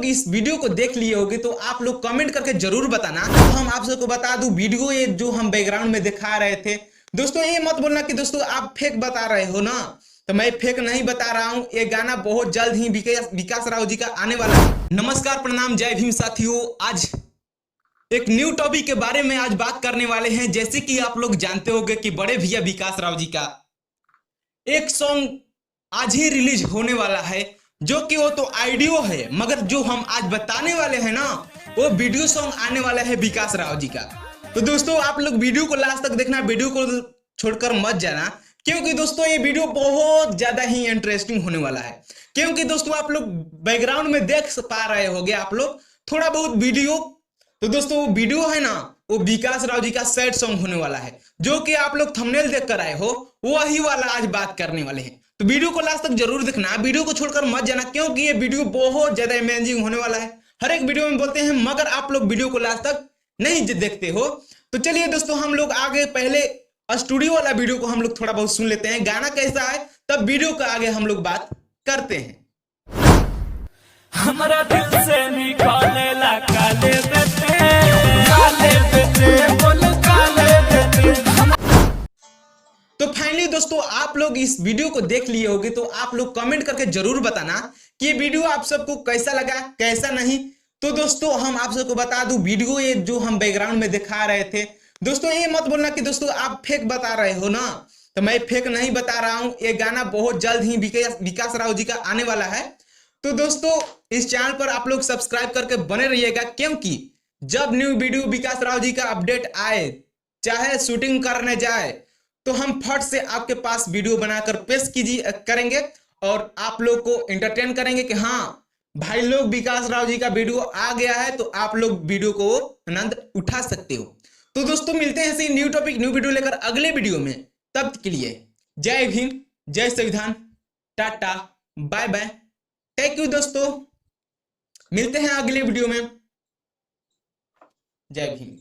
इस वीडियो को देख लिए होगे तो आप लोग कमेंट करके जरूर बताना। तो हम आप सबको बता दूं, वीडियो ये जो हम बैकग्राउंड में दिखा रहे थे दोस्तों, ये मत बोलना कि दोस्तों आप फेक बता रहे हो ना, तो मैं फेक नहीं बता रहा हूं। ये गाना बहुत जल्द ही विकास राव जी का आने वाला है। नमस्कार, प्रणाम, जय भीम साथियों। आज एक न्यू टॉपिक के बारे में आज बात करने वाले हैं। जैसे कि आप लोग जानते होंगे कि बड़े भैया विकास राव जी का एक सॉन्ग आज ही रिलीज होने वाला है, जो कि वो तो ऑडियो है, मगर जो हम आज बताने वाले हैं ना, वो वीडियो सॉन्ग आने वाला है विकास राव जी का। तो दोस्तों आप लोग वीडियो को लास्ट तक देखना, वीडियो को छोड़कर मत जाना, क्योंकि दोस्तों ये वीडियो बहुत ज्यादा ही इंटरेस्टिंग होने वाला है। क्योंकि दोस्तों आप लोग बैकग्राउंड में देख पा रहे होंगे आप लोग थोड़ा बहुत वीडियो, तो दोस्तों वो वीडियो है ना, वो विकास राव जी का सैड सॉन्ग होने वाला है, जो कि आप लोग थंबनेल देख कर आए हो, वही वाला आज बात करने वाले हैं। तो वीडियो को लास्ट तक जरूर देखना, वीडियो को छोड़कर मत जाना, क्योंकि ये वीडियो बहुत ज्यादा अमेजिंग होने वाला है। हर एक वीडियो में बोलते हैं, मगर आप लोग वीडियो को लास्ट तक नहीं देखते हो। तो चलिए दोस्तों हम लोग आगे पहले स्टूडियो वाला वीडियो को हम लोग थोड़ा बहुत सुन लेते हैं, गाना कैसा है, तब वीडियो का आगे हम लोग बात करते हैं। हमारा दिल से निकाले ला काले बेटे बोलो काले बेटे। तो फाइनली दोस्तों आप लोग इस वीडियो को देख लिए होगे, तो आप लोग कमेंट करके जरूर बताना कि ये वीडियो आप सबको कैसा लगा, कैसा नहीं। तो दोस्तों हम आप सबको बता दूं, वीडियो ये जो हम बैकग्राउंड में दिखा रहे थे दोस्तों, ये मत बोलना कि दोस्तों आप फेक बता रहे हो ना, तो मैं फेक नहीं बता रहा हूं। ये गाना बहुत जल्द ही विकास राव जी का आने वाला है। तो दोस्तों इस चैनल पर आप लोग सब्सक्राइब करके बने रहिएगा, क्योंकि जब न्यू वीडियो विकास राव जी का अपडेट आए, चाहे शूटिंग करने जाए, तो हम फट से आपके पास वीडियो बनाकर पेश करेंगे और आप लोग को एंटरटेन करेंगे कि हाँ भाई लोग विकास राव जी का वीडियो आ गया है, तो आप लोग वीडियो को आनंद उठा सकते हो। तो दोस्तों मिलते हैं ऐसे न्यू टॉपिक न्यू वीडियो लेकर अगले वीडियो में। तब के लिए जय भीम, जय संविधान, टाटा, बाय बाय, थैंक यू दोस्तों। मिलते हैं अगले वीडियो में। जय भीम।